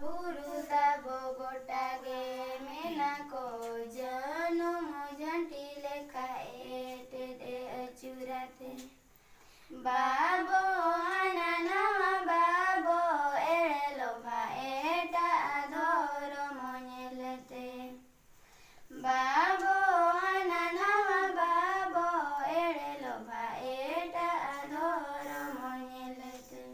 पुरुदा Bogota गे मेना को जनु मुझंटी लेखा एटे दे चुराते बाबो आना बाबो एलो भा एटा धर मनेलते बाबो आना बाबो एलो भा एटा धर मनेलते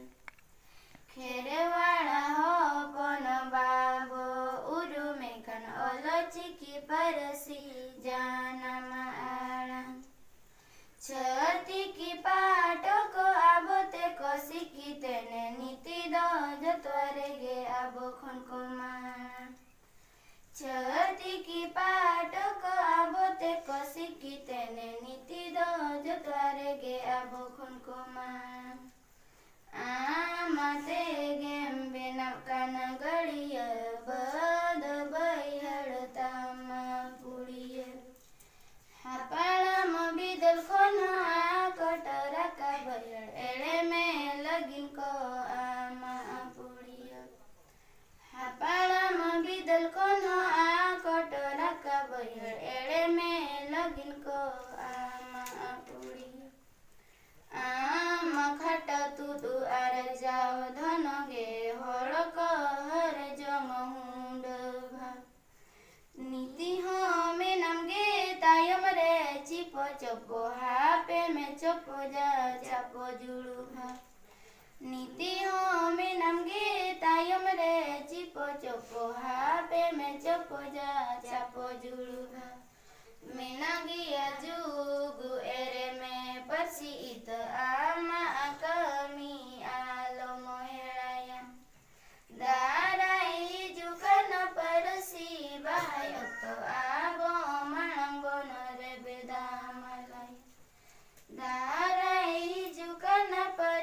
खेरवाड़ा हो पन बाबो उरुमे कन ओलचिकी परसी जाना माड़ा छती की पाटो को आबोते कोसी की तेने नीति दो जतवारे गे आबो खन को माड़ा छती की पाटो को आबोते कोसी की तेने नीति दो जतवारे गे आबो खन को माड़ा आमाते गेम बेना काना गड़िया बद बैहड़तामा पुड़िया हापाड़ा मबिदल खोना कटरा का बैहड़ एड़े में लगिन को आमा पुड़िया हापाड़ा मबिदल खोना कटरा का बैहड़ एड़े में लगिन को आमा पुड़िया आमा खटा तुदु आर जाओ धन गे हड़क हर जमहुंड भा नीति हमें नाम गे तायम रे चिपो चपो हापे में चपो जा चापो जुड़ू भा नीति हमें नाम गे तायम रे चिपो चपो हापे में चपो जा चापो जुड़ू भा मेना गिया जुगु एरे में परसी इत आमा कमी आलो मोहेड़ाया दाराई जुकन परसी बायक आबो मणंगो नरे बेदामलाई दाराई जुकन पर